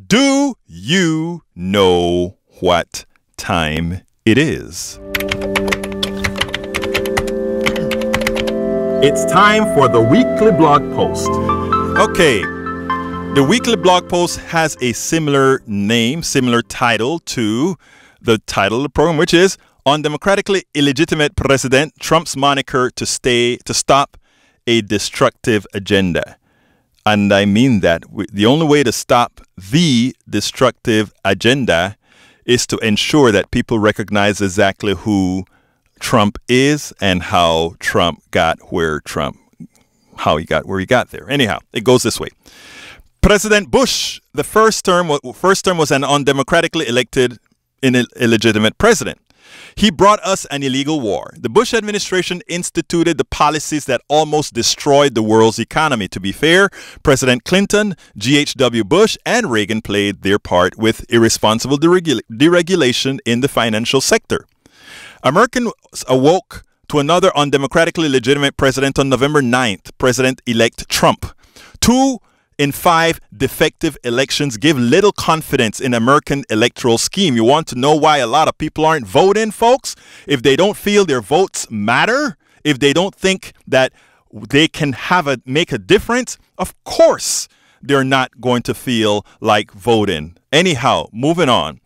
Do you know what time it is? It's time for the weekly blog post. Okay, the weekly blog post has a similar name, similar title to the title of the program, which is Undemocratically Illegitimate President, Trump's Moniker to Stop a Destructive Agenda. And I mean that the only way to stop the destructive agenda is to ensure that people recognize exactly who Trump is and how Trump got where he got there. Anyhow, it goes this way. President Bush, the first term was an undemocratically elected illegitimate president. He brought us an illegal war. The Bush administration instituted the policies that almost destroyed the world's economy. To be fair, President Clinton, G.H.W. Bush, and Reagan played their part with irresponsible deregulation in the financial sector. Americans awoke to another undemocratically legitimate president on November 9th, President-elect Trump. 2 in 5 defective elections give little confidence in American electoral scheme. You want to know why a lot of people aren't voting, folks? If they don't feel their votes matter, if they don't think that they can make a difference, of course they're not going to feel like voting. Anyhow, moving on.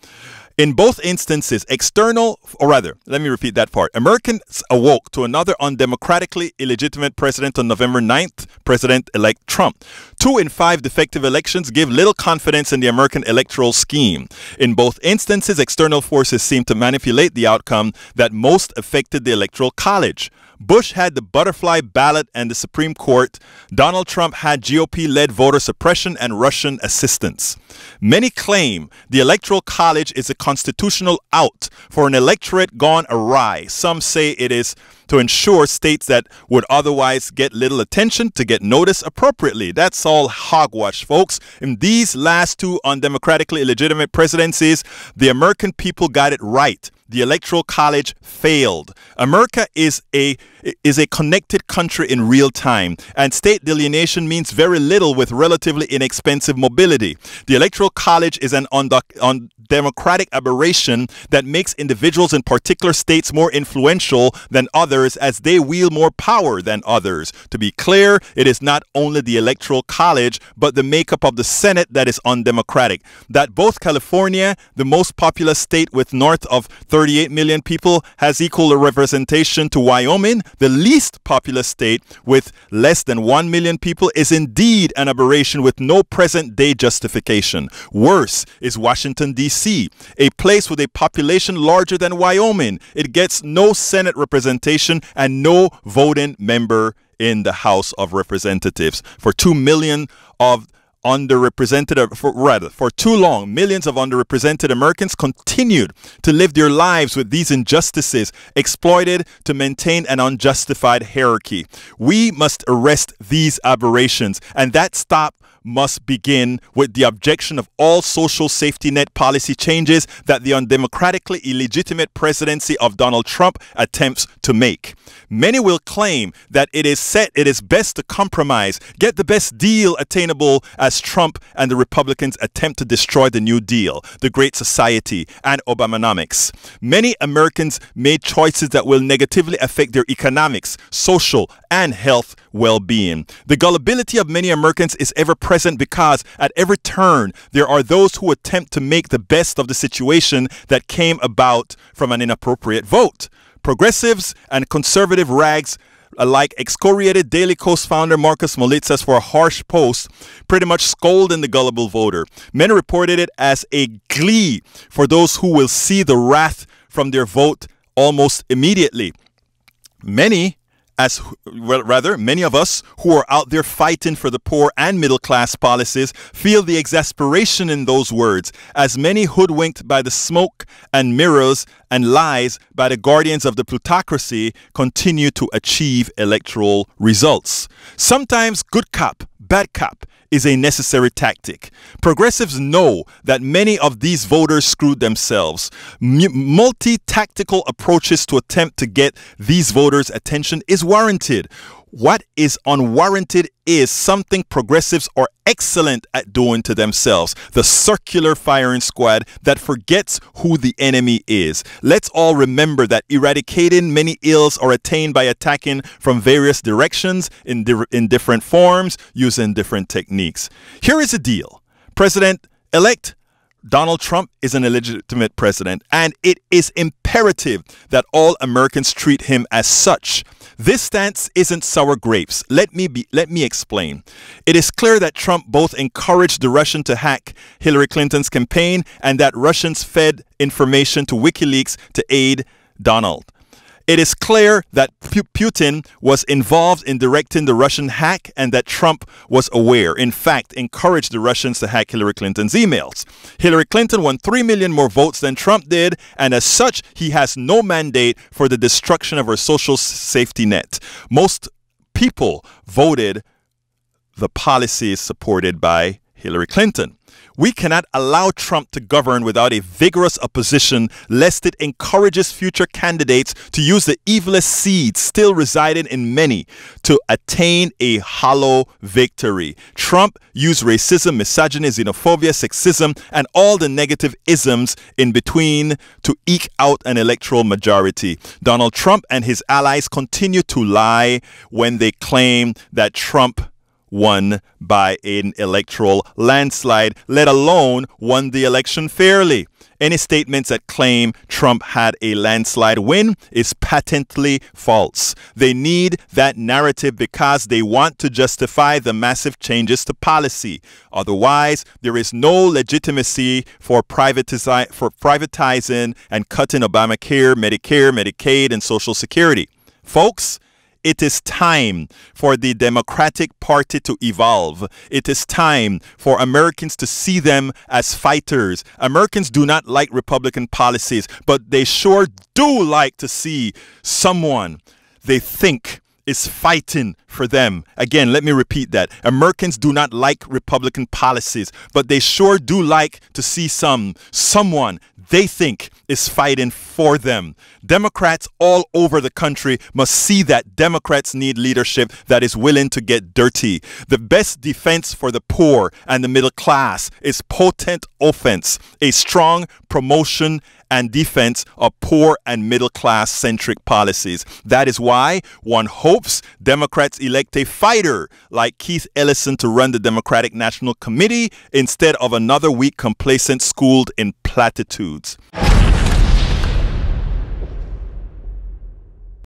In both instances, let me repeat that part. Americans awoke to another undemocratically illegitimate president on November 9th, President-elect Trump. 2 in 5 defective elections give little confidence in the American electoral scheme. In both instances, external forces seem to manipulate the outcome that most affected the Electoral College. Bush had the butterfly ballot and the Supreme Court. Donald Trump had GOP-led voter suppression and Russian assistance. Many claim the Electoral College is a constitutional out for an electorate gone awry. Some say it is to ensure states that would otherwise get little attention to get noticed appropriately. That's all hogwash, folks. In these last 2 undemocratically illegitimate presidencies, the American people got it right. The Electoral College failed. America is a connected country in real time, and state delineation means very little with relatively inexpensive mobility. The Electoral College is an undemocratic aberration that makes individuals in particular states more influential than others as they wield more power than others. To be clear, it is not only the Electoral College, but the makeup of the Senate that is undemocratic. That both California, the most populous state with north of 38 million people, has equal representation to Wyoming, the least populous state with less than 1 million people, is indeed an aberration with no present-day justification. Worse is Washington, D.C., a place with a population larger than Wyoming. It gets no Senate representation and no voting member in the House of Representatives. For 2 million of for too long, millions of underrepresented Americans continued to live their lives with these injustices, exploited to maintain an unjustified hierarchy. We must arrest these aberrations, and that stop must begin with the objection of all social safety net policy changes that the undemocratically illegitimate presidency of Donald Trump attempts to make. Many will claim that it is best to compromise, get the best deal attainable as Trump and the Republicans attempt to destroy the New Deal, the Great Society, and Obamonomics. Many Americans made choices that will negatively affect their economics, social, and health well-being. The gullibility of many Americans is ever present because at every turn there are those who attempt to make the best of the situation that came about from an inappropriate vote. Progressives and conservative rags alike excoriated Daily Kos founder Marcus Molitzas for a harsh post, pretty much scolding the gullible voter. Many reported it as a glee for those who will see the wrath from their vote almost immediately. Many of us who are out there fighting for the poor and middle class policies feel the exasperation in those words, as many hoodwinked by the smoke and mirrors and lies by the guardians of the plutocracy continue to achieve electoral results. Sometimes good cop, bad cop is a necessary tactic. Progressives know that many of these voters screwed themselves. Multi-tactical approaches to attempt to get these voters' attention is warranted. What is unwarranted is something progressives are excellent at doing to themselves. The circular firing squad that forgets who the enemy is. Let's all remember that eradicating many ills are attained by attacking from various directions in different forms using different techniques. Here is the deal. President-elect Donald Trump is an illegitimate president, and it is imperative that all Americans treat him as such. This stance isn't sour grapes. Let me explain. It is clear that Trump both encouraged the Russians to hack Hillary Clinton's campaign and that Russians fed information to WikiLeaks to aid Donald. It is clear that Putin was involved in directing the Russian hack and that Trump was aware, in fact, encouraged the Russians to hack Hillary Clinton's emails. Hillary Clinton won 3 million more votes than Trump did, and as such, he has no mandate for the destruction of our social safety net. Most people voted the policies supported by Hillary Clinton. We cannot allow Trump to govern without a vigorous opposition, lest it encourages future candidates to use the evilest seeds still residing in many to attain a hollow victory. Trump used racism, misogyny, xenophobia, sexism, and all the negative isms in between to eke out an electoral majority. Donald Trump and his allies continue to lie when they claim that Trump won by an electoral landslide, let alone won the election fairly. Any statements that claim Trump had a landslide win is patently false. They need that narrative because they want to justify the massive changes to policy. Otherwise, there is no legitimacy for privatizing and cutting Obamacare, Medicare, Medicaid, and Social Security. Folks, it is time for the Democratic Party to evolve. It is time for Americans to see them as fighters. Americans do not like Republican policies, but they sure do like to see someone they think is fighting for them. Again, let me repeat that. Americans do not like Republican policies, but they sure do like to see someone they think is fighting for them. Democrats all over the country must see that Democrats need leadership that is willing to get dirty. The best defense for the poor and the middle class is potent offense, a strong promotion and defense of poor and middle class centric policies. That is why one hopes Democrats elect a fighter like Keith Ellison to run the Democratic National Committee instead of another weak complacent schooled in platitudes.